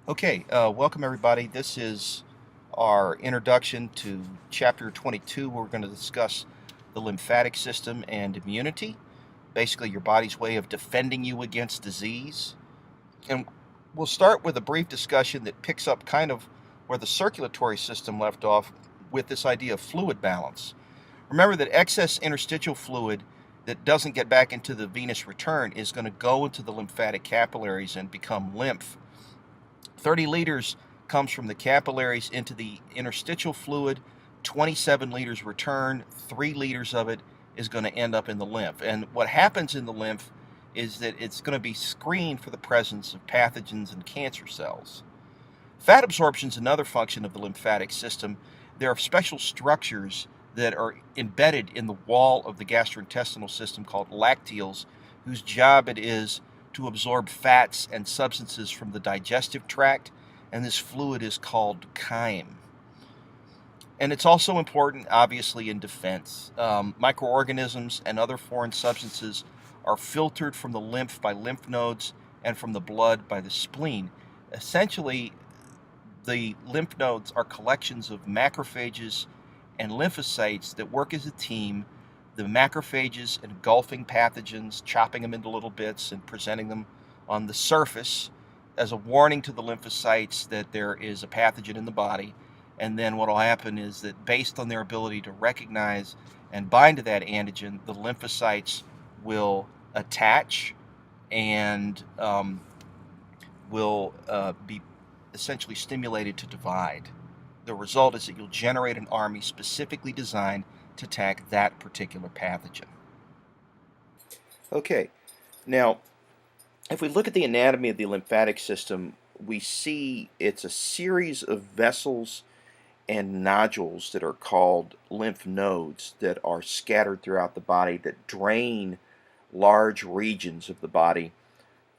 Okay, welcome everybody. This is our introduction to Chapter 22. We're going to discuss the lymphatic system and immunity, basically your body's way of defending you against disease. And we'll start with a brief discussion that picks up kind of where the circulatory system left off with this idea of fluid balance. Remember that excess interstitial fluid that doesn't get back into the venous return is going to go into the lymphatic capillaries and become lymph. 30 liters comes from the capillaries into the interstitial fluid, 27 liters return, 3 liters of it is going to end up in the lymph. And what happens in the lymph is that it's going to be screened for the presence of pathogens and cancer cells. Fat absorption is another function of the lymphatic system. There are special structures that are embedded in the wall of the gastrointestinal system called lacteals, whose job it is to absorb fats and substances from the digestive tract, and this fluid is called chyme. And it's also important, obviously, in defense. Microorganisms and other foreign substances are filtered from the lymph by lymph nodes and from the blood by the spleen. Essentially, the lymph nodes are collections of macrophages and lymphocytes that work as a team. The macrophages engulfing pathogens, chopping them into little bits and presenting them on the surface as a warning to the lymphocytes that there is a pathogen in the body. And then what will happen is that based on their ability to recognize and bind to that antigen, the lymphocytes will attach and will be essentially stimulated to divide. The result is that you'll generate an army specifically designed to attack that particular pathogen. Okay, now if we look at the anatomy of the lymphatic system, we see it's a series of vessels and nodules that are called lymph nodes that are scattered throughout the body that drain large regions of the body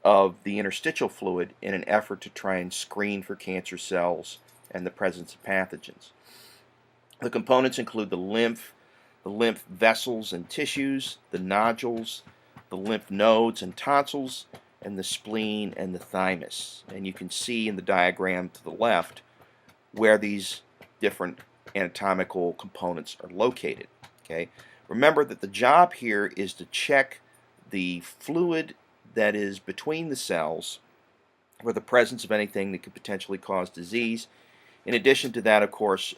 of the interstitial fluid in an effort to try and screen for cancer cells and the presence of pathogens. The components include the lymph vessels and tissues, the nodules, the lymph nodes and tonsils, and the spleen and the thymus. And you can see in the diagram to the left where these different anatomical components are located. Okay? Remember that the job here is to check the fluid that is between the cells for the presence of anything that could potentially cause disease. In addition to that, of course,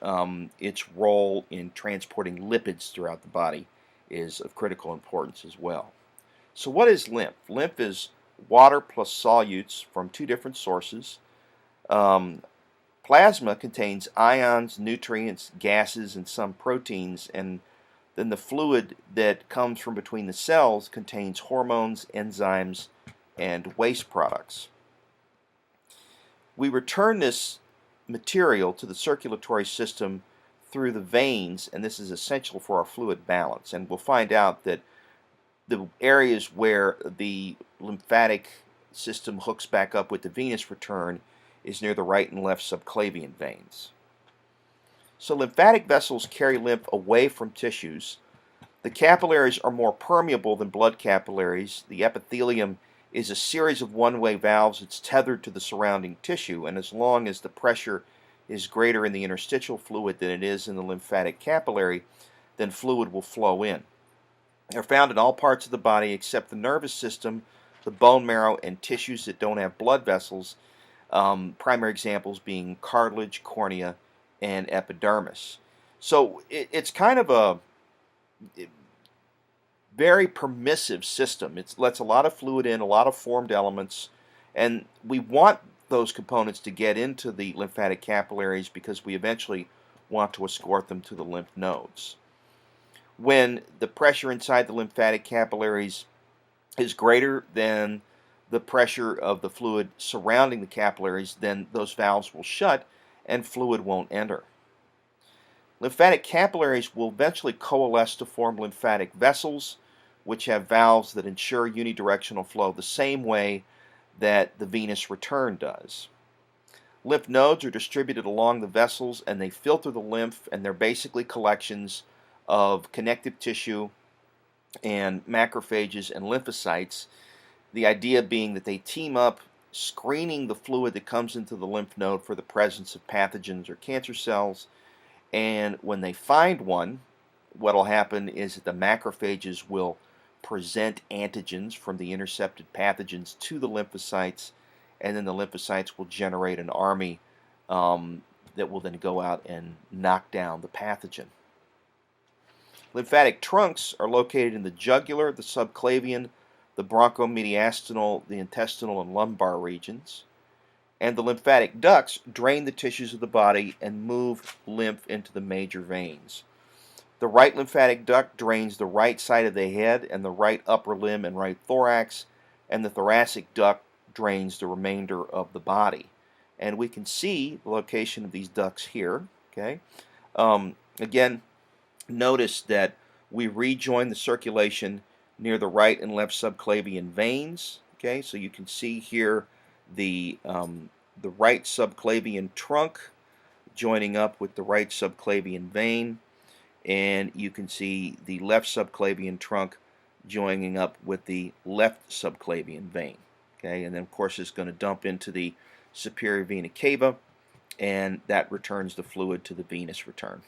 its role in transporting lipids throughout the body is of critical importance as well. So what is lymph? Lymph is water plus solutes from two different sources. Plasma contains ions, nutrients, gases, and some proteins, and then the fluid that comes from between the cells contains hormones, enzymes, and waste products. We return this material to the circulatory system through the veins, and this is essential for our fluid balance. And we'll find out that the areas where the lymphatic system hooks back up with the venous return is near the right and left subclavian veins. So lymphatic vessels carry lymph away from tissues. The capillaries are more permeable than blood capillaries. The epithelium is a series of one-way valves that's tethered to the surrounding tissue, and as long as the pressure is greater in the interstitial fluid than it is in the lymphatic capillary, then fluid will flow in. They're found in all parts of the body except the nervous system, the bone marrow, and tissues that don't have blood vessels, primary examples being cartilage, cornea, and epidermis. So it's kind of a very permissive system. It lets a lot of fluid in, a lot of formed elements, and we want those components to get into the lymphatic capillaries because we eventually want to escort them to the lymph nodes. When the pressure inside the lymphatic capillaries is greater than the pressure of the fluid surrounding the capillaries, then those valves will shut and fluid won't enter. Lymphatic capillaries will eventually coalesce to form lymphatic vessels, which have valves that ensure unidirectional flow the same way that the venous return does. Lymph nodes are distributed along the vessels and they filter the lymph, and they're basically collections of connective tissue and macrophages and lymphocytes. The idea being that they team up screening the fluid that comes into the lymph node for the presence of pathogens or cancer cells. And when they find one, what will happen is that the macrophages will present antigens from the intercepted pathogens to the lymphocytes, and then the lymphocytes will generate an army that will then go out and knock down the pathogen. Lymphatic trunks are located in the jugular, the subclavian, the bronchomediastinal, the intestinal, and lumbar regions. And the lymphatic ducts drain the tissues of the body and move lymph into the major veins. The right lymphatic duct drains the right side of the head and the right upper limb and right thorax, and the thoracic duct drains the remainder of the body. And we can see the location of these ducts here. Okay. Again, notice that we rejoin the circulation near the right and left subclavian veins. Okay, so you can see here the right subclavian trunk joining up with the right subclavian vein, and you can see the left subclavian trunk joining up with the left subclavian vein. Okay, and then of course it's going to dump into the superior vena cava, and that returns the fluid to the venous return.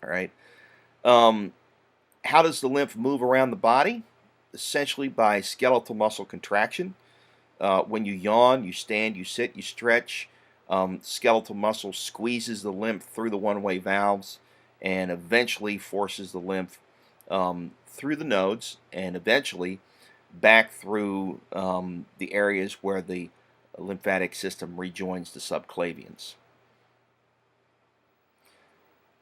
All right. How does the lymph move around the body? Essentially by skeletal muscle contraction. When you yawn, you stand, you sit, you stretch, skeletal muscle squeezes the lymph through the one-way valves and eventually forces the lymph through the nodes and eventually back through the areas where the lymphatic system rejoins the subclavians.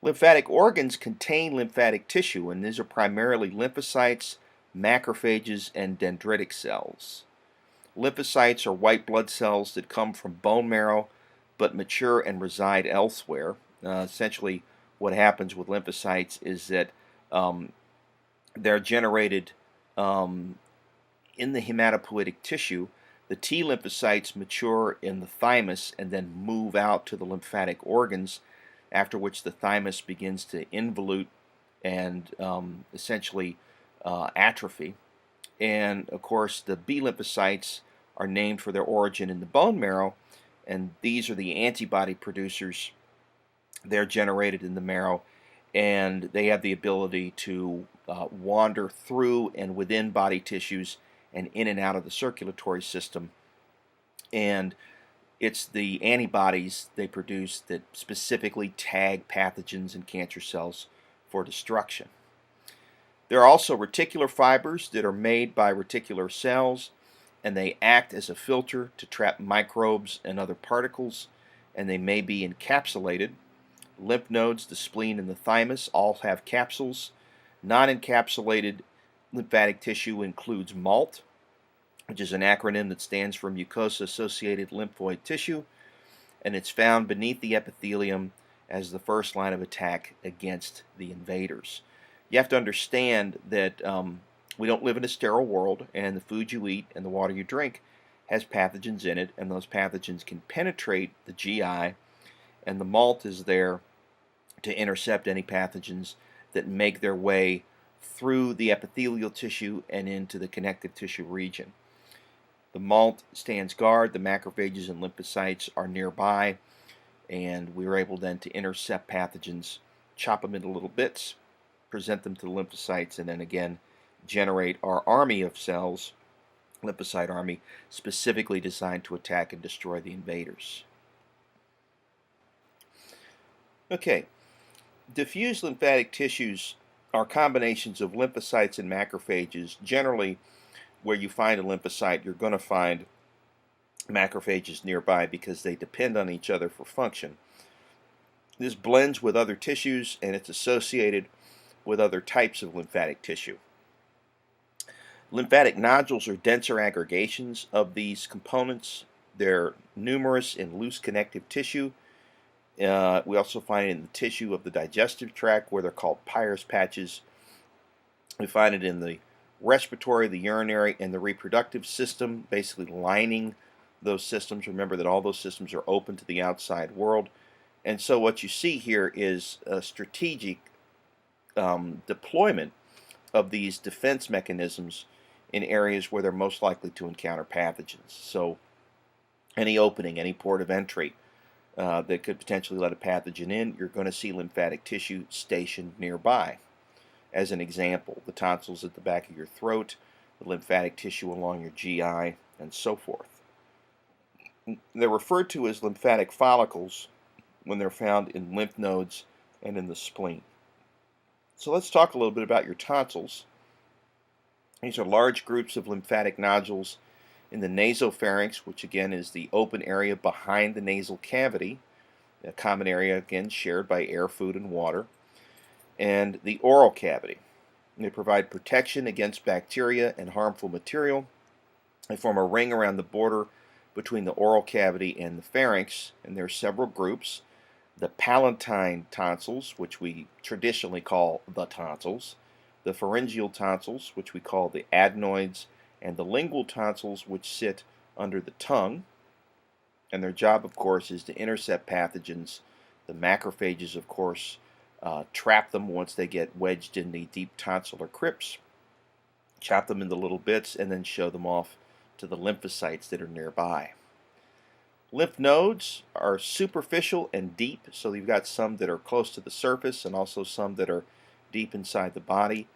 Lymphatic organs contain lymphatic tissue, and these are primarily lymphocytes, macrophages, and dendritic cells. Lymphocytes are white blood cells that come from bone marrow but mature and reside elsewhere. Essentially, what happens with lymphocytes is that they're generated in the hematopoietic tissue. The T lymphocytes mature in the thymus and then move out to the lymphatic organs, after which the thymus begins to involute and essentially atrophy. And of course, the B lymphocytes are named for their origin in the bone marrow, and these are the antibody producers. They're generated in the marrow, and they have the ability to wander through and within body tissues and in and out of the circulatory system. And it's the antibodies they produce that specifically tag pathogens and cancer cells for destruction. There are also reticular fibers that are made by reticular cells, and they act as a filter to trap microbes and other particles, and they may be encapsulated. Lymph nodes, the spleen, and the thymus all have capsules. Non-encapsulated lymphatic tissue includes MALT, which is an acronym that stands for mucosa-associated lymphoid tissue, and it's found beneath the epithelium as the first line of attack against the invaders. You have to understand that we don't live in a sterile world, and the food you eat and the water you drink has pathogens in it, and those pathogens can penetrate the GI, and the MALT is there to intercept any pathogens that make their way through the epithelial tissue and into the connective tissue region. The MALT stands guard, the macrophages and lymphocytes are nearby, and we are able then to intercept pathogens, chop them into little bits, present them to the lymphocytes, and then again generate our army of cells, lymphocyte army, specifically designed to attack and destroy the invaders. Okay, diffuse lymphatic tissues are combinations of lymphocytes and macrophages. Generally, where you find a lymphocyte, you're going to find macrophages nearby because they depend on each other for function. This blends with other tissues, and it's associated with other types of lymphatic tissue. Lymphatic nodules are denser aggregations of these components. They're numerous in loose connective tissue. We also find it in the tissue of the digestive tract, where they're called Peyer's patches. We find it in the respiratory, the urinary, and the reproductive system, basically lining those systems. Remember that all those systems are open to the outside world. And so what you see here is a strategic deployment of these defense mechanisms in areas where they're most likely to encounter pathogens. So any opening, any port of entry that could potentially let a pathogen in, you're going to see lymphatic tissue stationed nearby. As an example, the tonsils at the back of your throat, the lymphatic tissue along your GI, and so forth. They're referred to as lymphatic follicles when they're found in lymph nodes and in the spleen. So let's talk a little bit about your tonsils. These are large groups of lymphatic nodules in the nasopharynx, which again is the open area behind the nasal cavity, a common area again shared by air, food, and water, and the oral cavity. They provide protection against bacteria and harmful material. They form a ring around the border between the oral cavity and the pharynx, and there are several groups. The palatine tonsils, which we traditionally call the tonsils, the pharyngeal tonsils, which we call the adenoids, and the lingual tonsils, which sit under the tongue. And their job, of course, is to intercept pathogens. The macrophages, of course, trap them once they get wedged in the deep tonsillar crypts, chop them into little bits, and then show them off to the lymphocytes that are nearby. Lymph nodes are superficial and deep, so you've got some that are close to the surface and also some that are deep inside the body.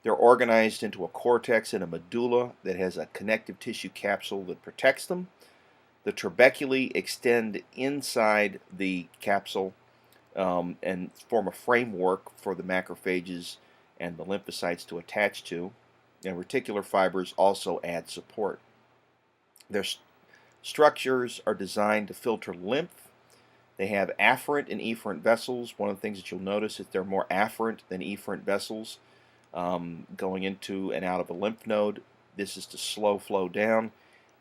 They're organized into a cortex and a medulla that has a connective tissue capsule that protects them. The trabeculae extend inside the capsule and form a framework for the macrophages and the lymphocytes to attach to. And reticular fibers also add support. Their structures are designed to filter lymph. They have afferent and efferent vessels. One of the things that you'll notice is they're more afferent than efferent vessels going into and out of a lymph node. This is to slow flow down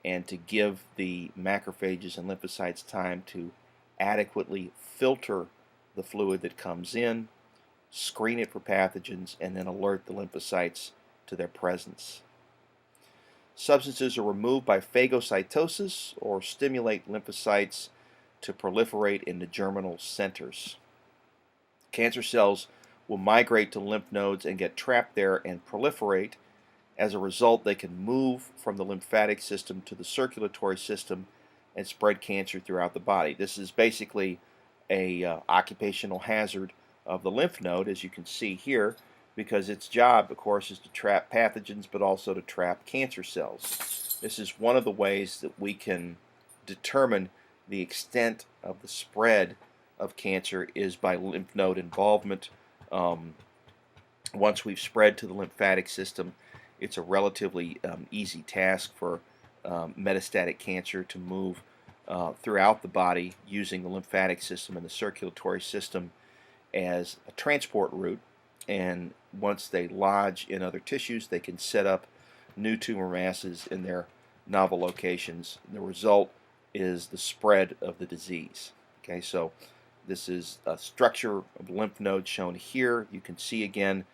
and to give the macrophages and lymphocytes time to adequately filter the fluid that comes in, screen it for pathogens, and then alert the lymphocytes to their presence. Substances are removed by phagocytosis or stimulate lymphocytes to proliferate into germinal centers. Cancer cells will migrate to lymph nodes and get trapped there and proliferate. As a result, they can move from the lymphatic system to the circulatory system and spread cancer throughout the body. This is basically a occupational hazard of the lymph node, as you can see here, because its job, of course, is to trap pathogens but also to trap cancer cells. This is one of the ways that we can determine the extent of the spread of cancer is by lymph node involvement. Once we've spread to the lymphatic system, it's a relatively easy task for metastatic cancer to move throughout the body using the lymphatic system and the circulatory system as a transport route. And once they lodge in other tissues, they can set up new tumor masses in their novel locations. The result is the spread of the disease. Okay, so this is a structure of lymph nodes shown here. You can see again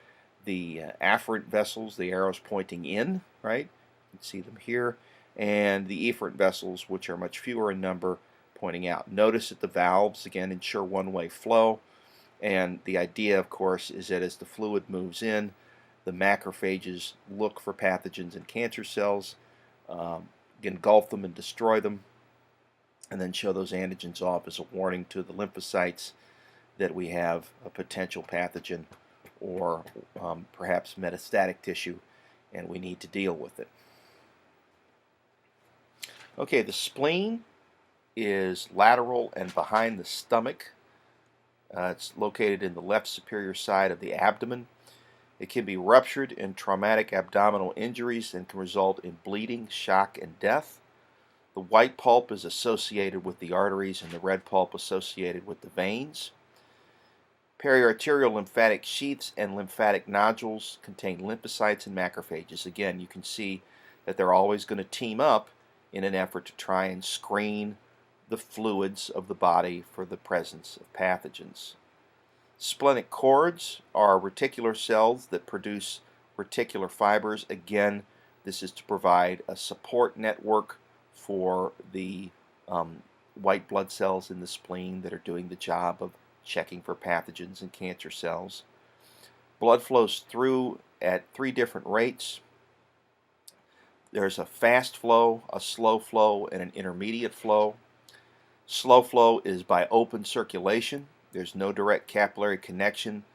the afferent vessels, the arrows pointing in, right? You can see them here. And the efferent vessels, which are much fewer in number, pointing out. Notice that the valves, again, ensure one-way flow. And the idea, of course, is that as the fluid moves in, the macrophages look for pathogens and cancer cells, engulf them and destroy them, and then show those antigens off as a warning to the lymphocytes that we have a potential pathogen or perhaps metastatic tissue, and we need to deal with it. Okay, the spleen is lateral and behind the stomach. It's located in the left superior side of the abdomen. It can be ruptured in traumatic abdominal injuries and can result in bleeding, shock, and death. The white pulp is associated with the arteries and the red pulp associated with the veins. Periarterial lymphatic sheaths and lymphatic nodules contain lymphocytes and macrophages. Again, you can see that they're always going to team up in an effort to try and screen the fluids of the body for the presence of pathogens. Splenic cords are reticular cells that produce reticular fibers. Again, this is to provide a support network for the white blood cells in the spleen that are doing the job of checking for pathogens and cancer cells. Blood flows through at 3 different rates. There's a fast flow, a slow flow, and an intermediate flow. Slow flow is by open circulation. There's no direct capillary connection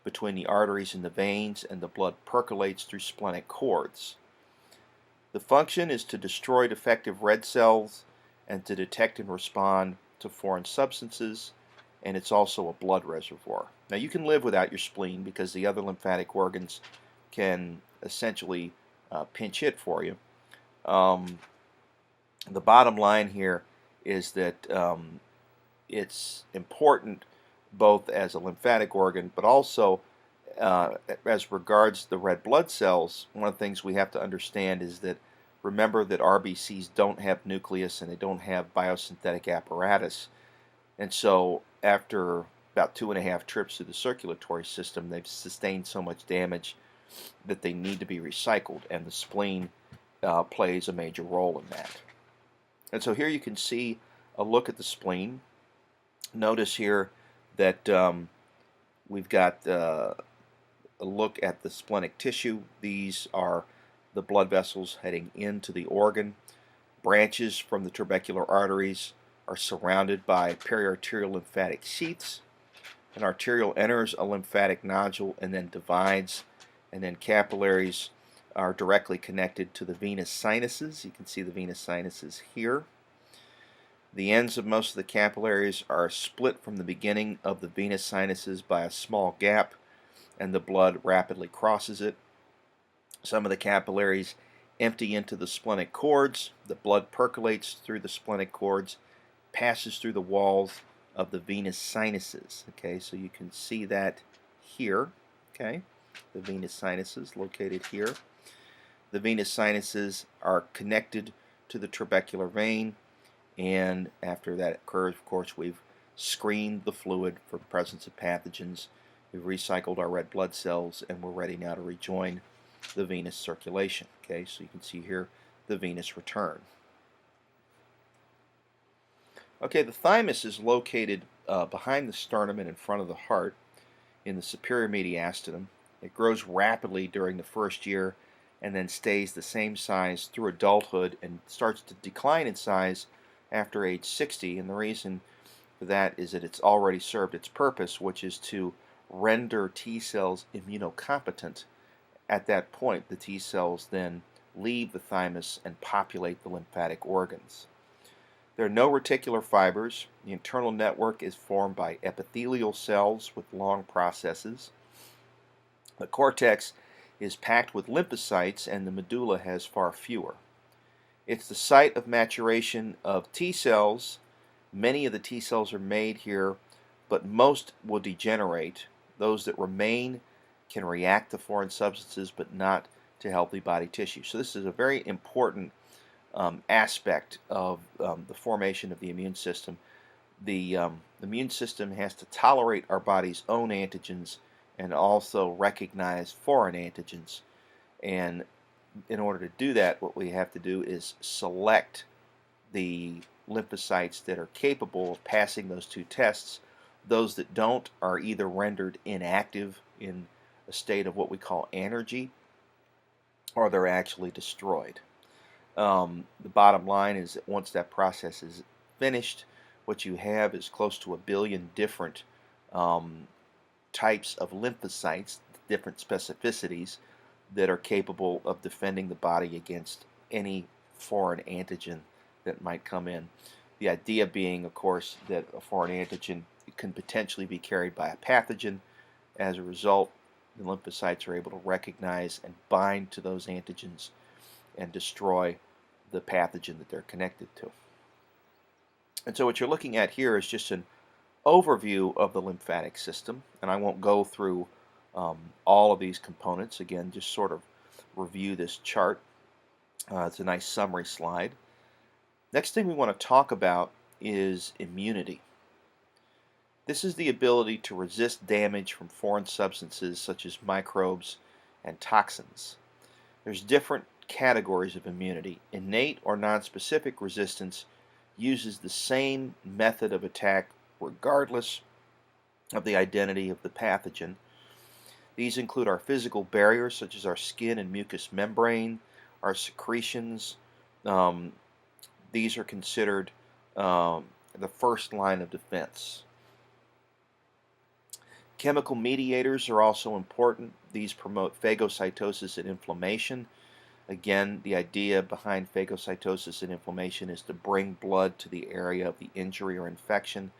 between the arteries and the veins, and the blood percolates through splenic cords. The function is to destroy defective red cells and to detect and respond to foreign substances, and it's also a blood reservoir. Now you can live without your spleen because the other lymphatic organs can essentially pinch hit for you. The bottom line here is that it's important both as a lymphatic organ, but also as regards the red blood cells. One of the things we have to understand is that, remember that RBCs don't have nucleus and they don't have biosynthetic apparatus, and so after about 2.5 trips through the circulatory system, they've sustained so much damage that they need to be recycled, and the spleen plays a major role in that. And so here you can see a look at the spleen. Notice here that we've got a look at the splenic tissue. These are the blood vessels heading into the organ. Branches from the trabecular arteries are surrounded by periarterial lymphatic sheaths. An arteriole enters a lymphatic nodule and then divides, and then capillaries are directly connected to the venous sinuses. You can see the venous sinuses here. The ends of most of the capillaries are split from the beginning of the venous sinuses by a small gap, and the blood rapidly crosses it. Some of the capillaries empty into the splenic cords. The blood percolates through the splenic cords, passes through the walls of the venous sinuses. Okay, so you can see that here. Okay, the venous sinuses located here. The venous sinuses are connected to the trabecular vein, and after that occurs, of course, we've screened the fluid for the presence of pathogens. We've recycled our red blood cells, and we're ready now to rejoin the venous circulation. Okay, so you can see here the venous return. Okay, the thymus is located behind the sternum and in front of the heart in the superior mediastinum. It grows rapidly during the first year and then stays the same size through adulthood and starts to decline in size after age 60, and the reason for that is that it's already served its purpose, which is to render T cells immunocompetent. At that point, the T cells then leave the thymus and populate the lymphatic organs. There are no reticular fibers. The internal network is formed by epithelial cells with long processes. The cortex is packed with lymphocytes, and the medulla has far fewer. It's the site of maturation of T cells. Many of the T cells are made here, but most will degenerate. Those that remain can react to foreign substances, but not to healthy body tissue. So this is a very important aspect of the formation of the immune system. The immune system has to tolerate our body's own antigens and also recognize foreign antigens. And in order to do that, what we have to do is select the lymphocytes that are capable of passing those two tests. Those that don't are either rendered inactive in a state of what we call anergy, or they're actually destroyed. The bottom line is that once that process is finished, what you have is close to 1 billion different types of lymphocytes, different specificities, that are capable of defending the body against any foreign antigen that might come in. The idea being, of course, that a foreign antigen can potentially be carried by a pathogen. As a result, the lymphocytes are able to recognize and bind to those antigens and destroy the pathogen that they're connected to. And so what you're looking at here is just an overview of the lymphatic system, and I won't go through all of these components. Again, just sort of review this chart. It's a nice summary slide. Next thing we want to talk about is immunity. This is the ability to resist damage from foreign substances such as microbes and toxins. There's different categories of immunity. Innate or nonspecific resistance uses the same method of attack regardless of the identity of the pathogen. These include our physical barriers such as our skin and mucous membrane, our secretions. Um, these are considered the first line of defense. Chemical mediators are also important. These promote phagocytosis and inflammation. Again, the idea behind phagocytosis and inflammation is to bring blood to the area of the injury or infection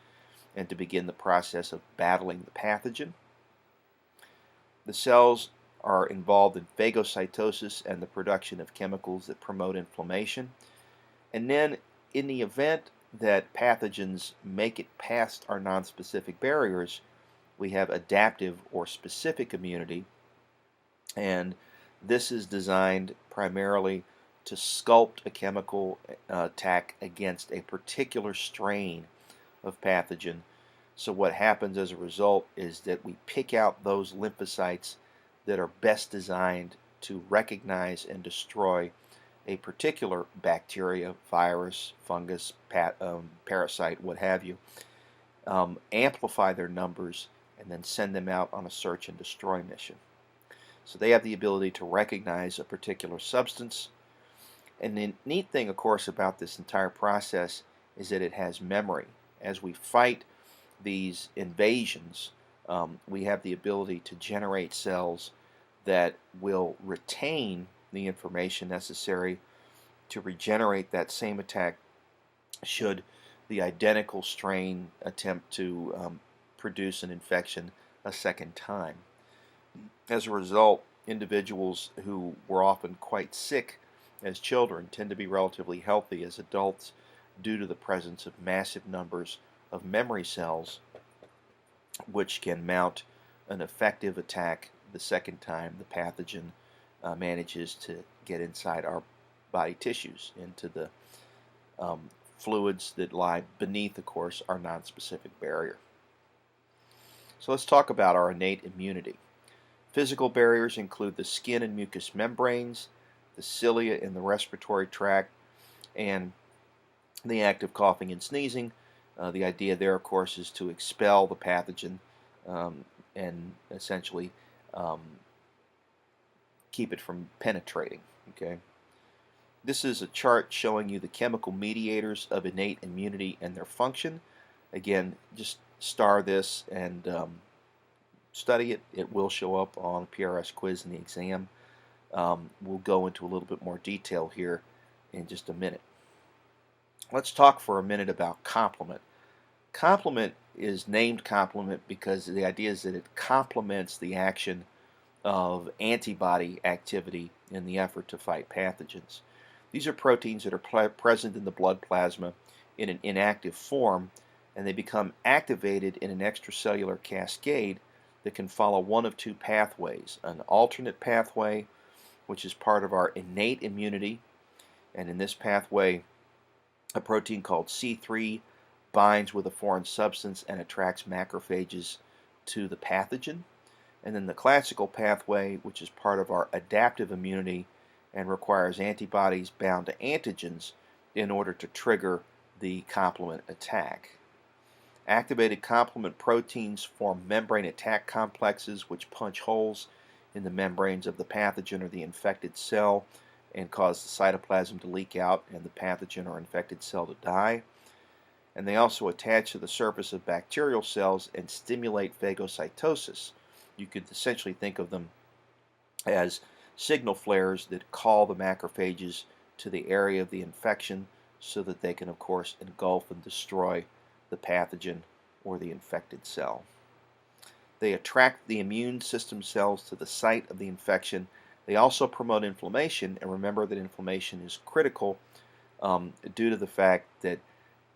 and to begin the process of battling the pathogen. The cells are involved in phagocytosis and the production of chemicals that promote inflammation. And then, in the event that pathogens make it past our nonspecific barriers, we have adaptive or specific immunity, and this is designed primarily to sculpt a chemical attack against a particular strain of pathogen. So what happens as a result is that we pick out those lymphocytes that are best designed to recognize and destroy a particular bacteria, virus, fungus, parasite, what have you, amplify their numbers, and then send them out on a search and destroy mission. So they have the ability to recognize a particular substance. And the neat thing, of course, about this entire process is that it has memory. As we fight these invasions, we have the ability to generate cells that will retain the information necessary to regenerate that same attack should the identical strain attempt to produce an infection a second time. As a result, individuals who were often quite sick as children tend to be relatively healthy as adults due to the presence of massive numbers of memory cells which can mount an effective attack the second time the pathogen manages to get inside our body tissues, into the fluids that lie beneath, of course, our nonspecific barrier. So let's talk about our innate immunity. Physical barriers include the skin and mucous membranes, the cilia in the respiratory tract, and the act of coughing and sneezing. The idea there, of course, is to expel the pathogen and essentially keep it from penetrating. Okay. This is a chart showing you the chemical mediators of innate immunity and their function. Again, just star this and study it. It will show up on the PRS quiz in the exam. We'll go into a little bit more detail here in just a minute. Let's talk for a minute about complement. Complement is named complement because the idea is that it complements the action of antibody activity in the effort to fight pathogens. These are proteins that are present in the blood plasma in an inactive form, and they become activated in an extracellular cascade that can follow one of two pathways: an alternate pathway, which is part of our innate immunity, and in this pathway a protein called C3 binds with a foreign substance and attracts macrophages to the pathogen. And then the classical pathway, which is part of our adaptive immunity and requires antibodies bound to antigens in order to trigger the complement attack. Activated complement proteins form membrane attack complexes which punch holes in the membranes of the pathogen or the infected cell and cause the cytoplasm to leak out and the pathogen or infected cell to die. And they also attach to the surface of bacterial cells and stimulate phagocytosis. You could essentially think of them as signal flares that call the macrophages to the area of the infection so that they can, of course, engulf and destroy the pathogen or the infected cell. They attract the immune system cells to the site of the infection. They also promote inflammation, and remember that inflammation is critical due to the fact that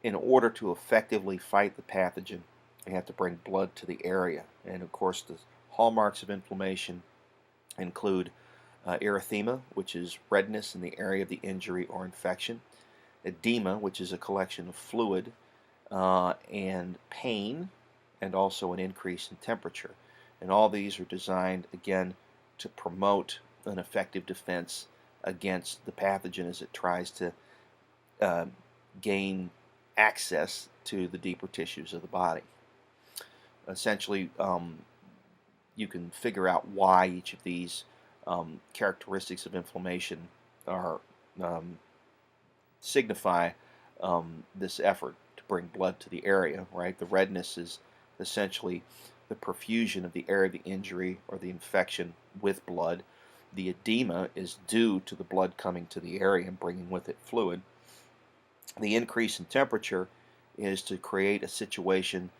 in order to effectively fight the pathogen, you have to bring blood to the area. And of course, the hallmarks of inflammation include erythema, which is redness in the area of the injury or infection, edema, which is a collection of fluid, and pain, and also an increase in temperature. And all these are designed, again, to promote an effective defense against the pathogen as it tries to gain access to the deeper tissues of the body. Essentially, you can figure out why each of these characteristics of inflammation are signify this effort to bring blood to the area, right? The redness is essentially the perfusion of the area of the injury or the infection with blood. The edema is due to the blood coming to the area and bringing with it fluid. The increase in temperature is to create a situation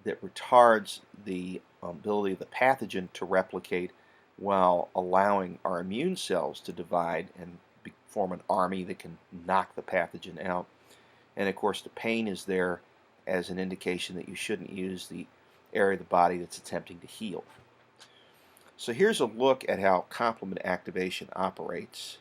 that retards the ability of the pathogen to replicate while allowing our immune cells to divide and form an army that can knock the pathogen out. And of course, the pain is there as an indication that you shouldn't use the area of the body that's attempting to heal. So here's a look at how complement activation operates.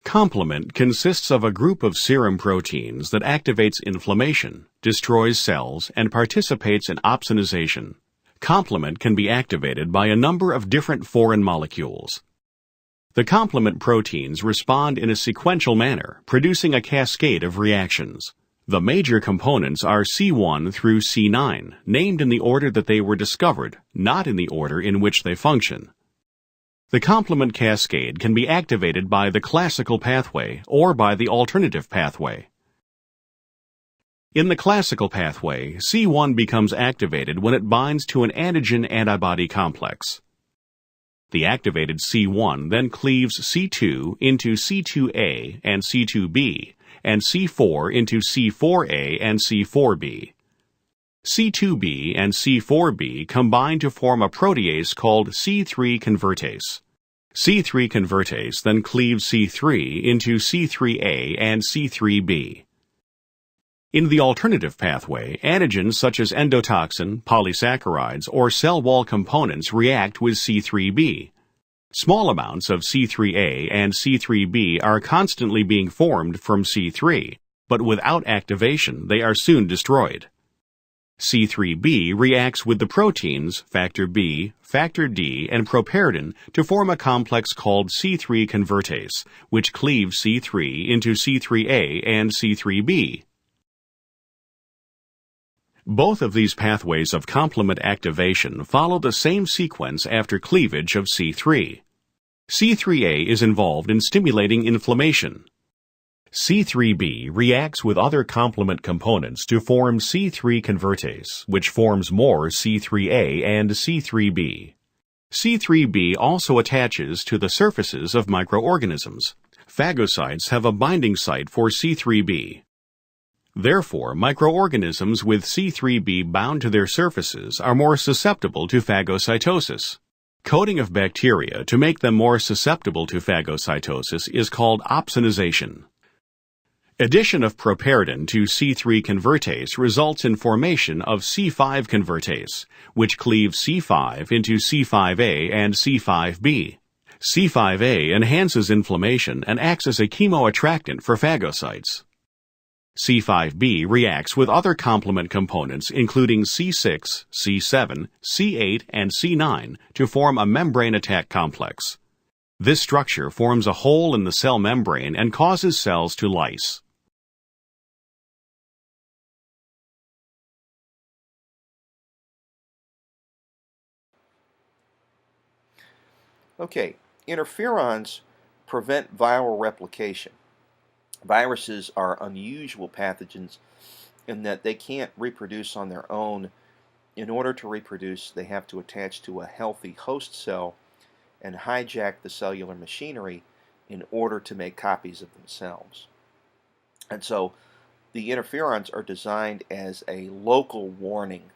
Complement consists of a group of serum proteins that activates inflammation, destroys cells, and participates in opsonization. Complement can be activated by a number of different foreign molecules. The complement proteins respond in a sequential manner, producing a cascade of reactions. The major components are C1 through C9, named in the order that they were discovered, not in the order in which they function. The complement cascade can be activated by the classical pathway or by the alternative pathway. In the classical pathway, C1 becomes activated when it binds to an antigen-antibody complex. The activated C1 then cleaves C2 into C2A and C2B, and C4 into C4A and C4B. C2B and C4B combine to form a protease called C3 convertase. C3 convertase then cleaves C3 into C3A and C3B. In the alternative pathway, antigens such as endotoxin, polysaccharides, or cell wall components react with C3b. Small amounts of C3A and C3b are constantly being formed from C3, but without activation they are soon destroyed. C3b reacts with the proteins factor B, factor D, and properdin to form a complex called C3 convertase, which cleaves C3 into C3A and C3b. Both of these pathways of complement activation follow the same sequence after cleavage of C3. C3A is involved in stimulating inflammation. C3b reacts with other complement components to form C3 convertase, which forms more C3A and C3b. C3b also attaches to the surfaces of microorganisms. Phagocytes have a binding site for C3b. Therefore, microorganisms with C3b bound to their surfaces are more susceptible to phagocytosis. Coating of bacteria to make them more susceptible to phagocytosis is called opsonization. Addition of properdin to C3 convertase results in formation of C5 convertase, which cleaves C5 into C5A and C5B. C5A enhances inflammation and acts as a chemoattractant for phagocytes. C5b reacts with other complement components including C6, C7, C8, and C9 to form a membrane attack complex. This structure forms a hole in the cell membrane and causes cells to lyse. Okay, interferons prevent viral replication. Viruses are unusual pathogens in that they can't reproduce on their own. In order to reproduce, they have to attach to a healthy host cell and hijack the cellular machinery in order to make copies of themselves. And so the interferons are designed as a local warning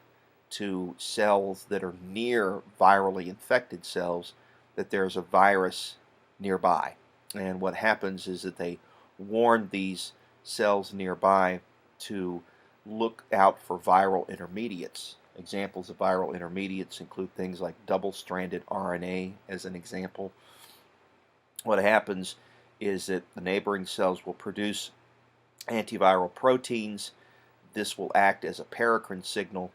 to cells that are near virally infected cells that there's a virus nearby. And what happens is that they warn these cells nearby to look out for viral intermediates. Examples of viral intermediates include things like double-stranded RNA as an example. What happens is that the neighboring cells will produce antiviral proteins. This will act as a paracrine signal,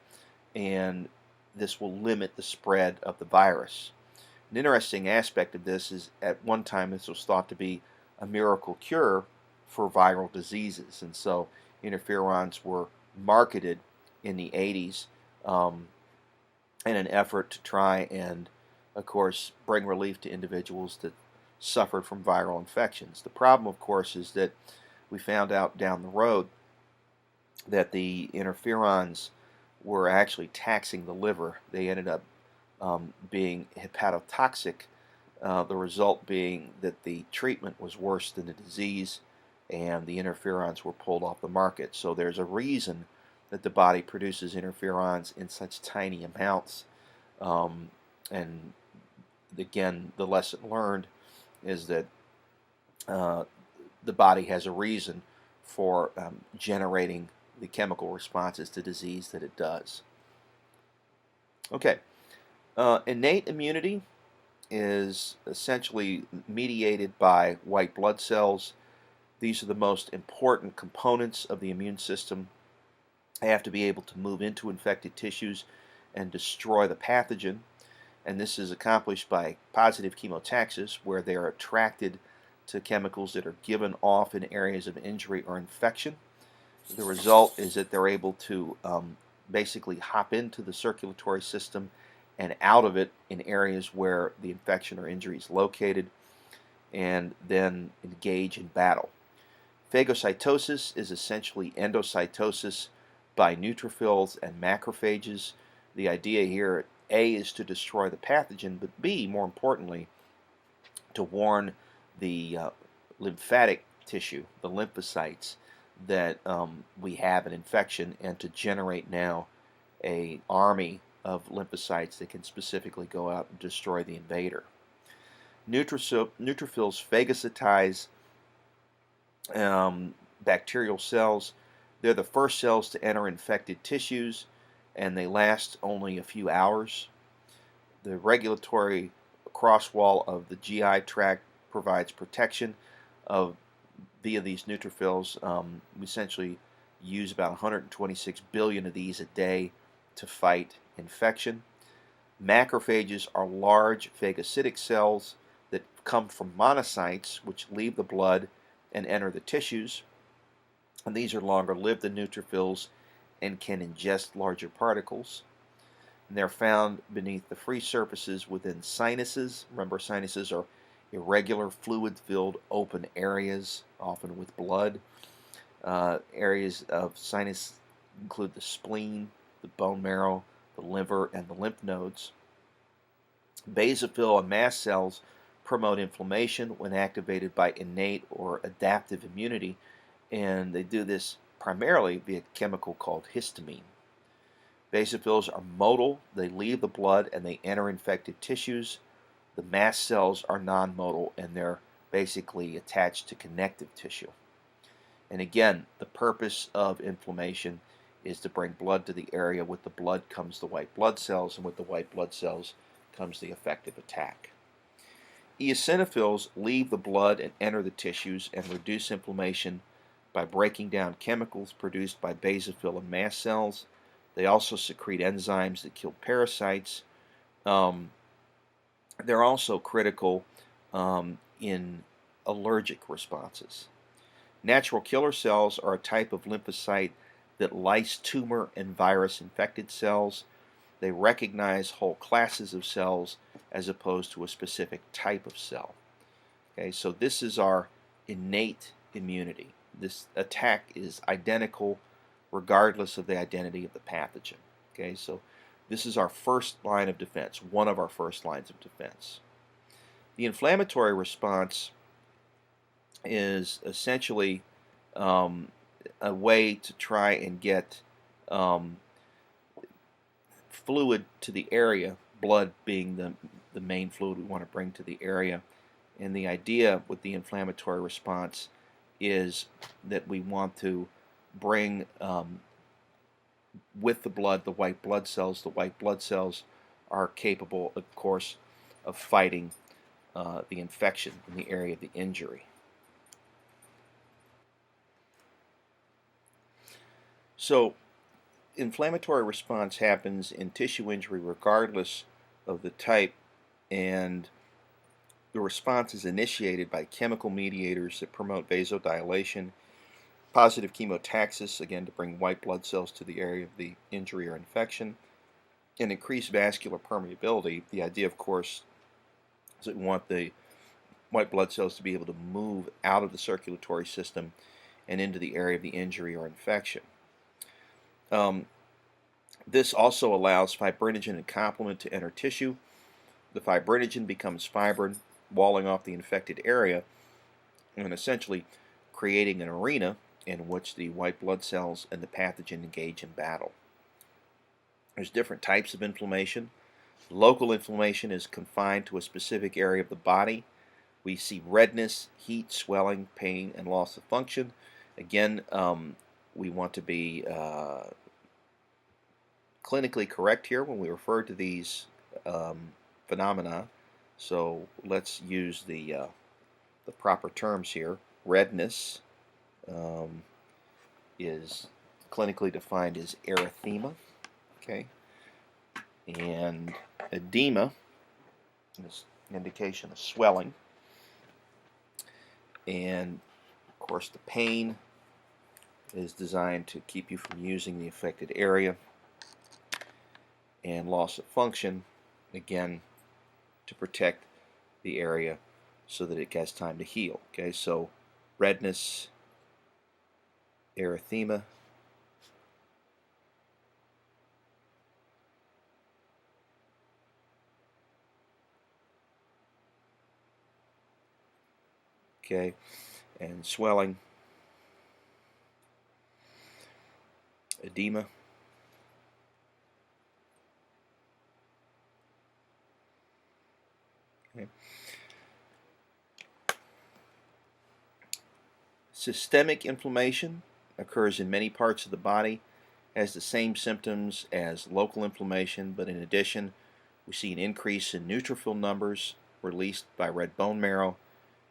and this will limit the spread of the virus. An interesting aspect of this is at one time this was thought to be a miracle cure for viral diseases, and so interferons were marketed in the 80s in an effort to try and of course, bring relief to individuals that suffered from viral infections. The problem, of course, is that we found out down the road that the interferons were actually taxing the liver. They ended up being hepatotoxic, the result being that the treatment was worse than the disease and the interferons were pulled off the market. So there's a reason that the body produces interferons in such tiny amounts. And again, the lesson learned is that the body has a reason for generating the chemical responses to disease that it does. Okay, innate immunity is essentially mediated by white blood cells. These are the most important components of the immune system. They have to be able to move into infected tissues and destroy the pathogen. And this is accomplished by positive chemotaxis, where they are attracted to chemicals that are given off in areas of injury or infection. The result is that they're able to basically hop into the circulatory system and out of it in areas where the infection or injury is located, and then engage in battle. Phagocytosis is essentially endocytosis by neutrophils and macrophages. The idea here, A, is to destroy the pathogen, but B, more importantly, to warn the lymphatic tissue, the lymphocytes, that we have an infection, and to generate now an army of lymphocytes that can specifically go out and destroy the invader. Neutrophils phagocytize bacterial cells. They're the first cells to enter infected tissues, and they last only a few hours. The regulatory crosswall of the GI tract provides protection via these neutrophils. We essentially use about 126 billion of these a day to fight infection. Macrophages are large phagocytic cells that come from monocytes, which leave the blood and enter the tissues. And these are longer lived than neutrophils and can ingest larger particles. And they're found beneath the free surfaces within sinuses. Remember, sinuses are irregular, fluid-filled, open areas, often with blood. Areas of sinus include the spleen, the bone marrow, the liver, and the lymph nodes. Basophil and mast cells promote inflammation when activated by innate or adaptive immunity, and they do this primarily via a chemical called histamine. Basophils are motile. They leave the blood and they enter infected tissues. The mast cells are non-motile, and they're basically attached to connective tissue. And again, the purpose of inflammation is to bring blood to the area. With the blood comes the white blood cells, and with the white blood cells comes the effective attack. Eosinophils leave the blood and enter the tissues and reduce inflammation by breaking down chemicals produced by basophil and mast cells. They also secrete enzymes that kill parasites. They're also critical in allergic responses. Natural killer cells are a type of lymphocyte that lyse tumor and virus infected cells. They recognize whole classes of cells as opposed to a specific type of cell. Okay, so this is our innate immunity. This attack is identical regardless of the identity of the pathogen. Okay, so this is our first line of defense, one of our first lines of defense. The inflammatory response is essentially a way to try and get fluid to the area, blood being the main fluid we want to bring to the area. And the idea with the inflammatory response is that we want to bring with the blood the white blood cells. The white blood cells are capable, of course, of fighting the infection in the area of the injury. So, inflammatory response happens in tissue injury regardless of the type, and the response is initiated by chemical mediators that promote vasodilation, positive chemotaxis, again to bring white blood cells to the area of the injury or infection, and increased vascular permeability, the idea, of course, is that we want the white blood cells to be able to move out of the circulatory system and into the area of the injury or infection. This also allows fibrinogen and complement to enter tissue. The fibrinogen becomes fibrin, walling off the infected area and essentially creating an arena in which the white blood cells and the pathogen engage in battle. There's different types of inflammation. Local inflammation is confined to a specific area of the body. We see redness, heat, swelling, pain, and loss of function. Again, we want to be clinically correct here when we refer to these phenomena. So let's use the proper terms here. Redness is clinically defined as erythema. Okay, and edema is an indication of swelling, and of course the pain is designed to keep you from using the affected area, and loss of function, again, to protect the area so that it has time to heal. Okay, so redness, erythema, okay, and swelling, edema, okay. Systemic inflammation occurs in many parts of the body, has the same symptoms as local inflammation, but in addition, we see an increase in neutrophil numbers released by red bone marrow,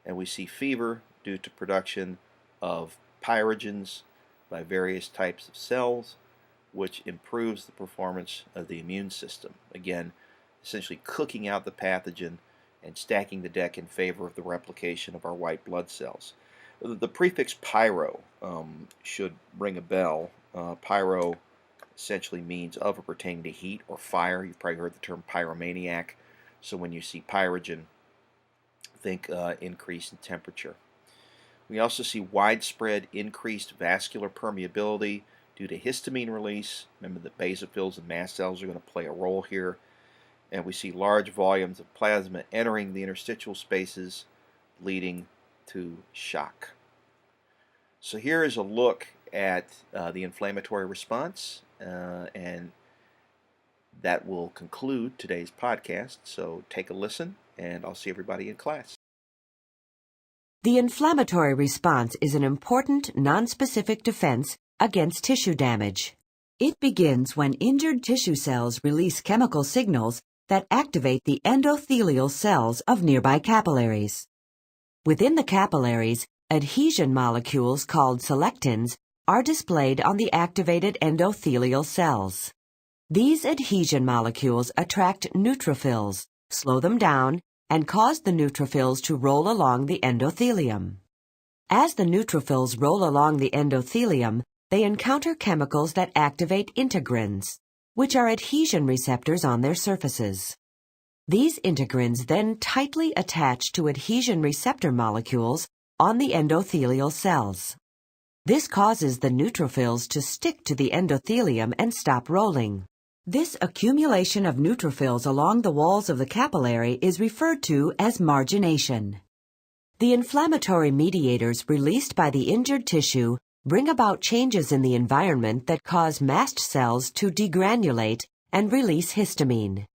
and we see fever due to production of pyrogens by various types of cells, which improves the performance of the immune system. Again, essentially cooking out the pathogen and stacking the deck in favor of the replication of our white blood cells. The prefix pyro should ring a bell. Pyro essentially means of or pertaining to heat or fire. You've probably heard the term pyromaniac. So when you see pyrogen, think increase in temperature. We also see widespread increased vascular permeability due to histamine release. Remember that basophils and mast cells are going to play a role here. And we see large volumes of plasma entering the interstitial spaces, leading to shock. So here is a look at the inflammatory response, and that will conclude today's podcast. So take a listen, and I'll see everybody in class. The inflammatory response is an important nonspecific defense against tissue damage. It begins when injured tissue cells release chemical signals that activate the endothelial cells of nearby capillaries. Within the capillaries, adhesion molecules called selectins are displayed on the activated endothelial cells. These adhesion molecules attract neutrophils, slow them down, and cause the neutrophils to roll along the endothelium. As the neutrophils roll along the endothelium, they encounter chemicals that activate integrins, which are adhesion receptors on their surfaces. These integrins then tightly attach to adhesion receptor molecules on the endothelial cells. This causes the neutrophils to stick to the endothelium and stop rolling. This accumulation of neutrophils along the walls of the capillary is referred to as margination. The inflammatory mediators released by the injured tissue bring about changes in the environment that cause mast cells to degranulate and release histamine.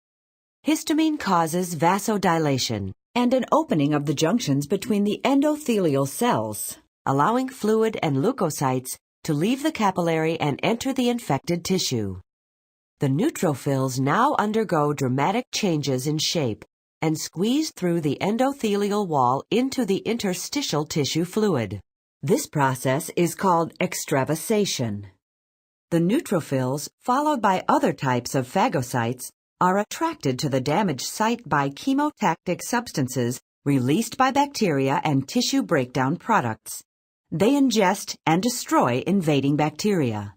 Histamine causes vasodilation and an opening of the junctions between the endothelial cells, allowing fluid and leukocytes to leave the capillary and enter the infected tissue. The neutrophils now undergo dramatic changes in shape and squeeze through the endothelial wall into the interstitial tissue fluid. This process is called extravasation. The neutrophils, followed by other types of phagocytes, are attracted to the damaged site by chemotactic substances released by bacteria and tissue breakdown products. They ingest and destroy invading bacteria.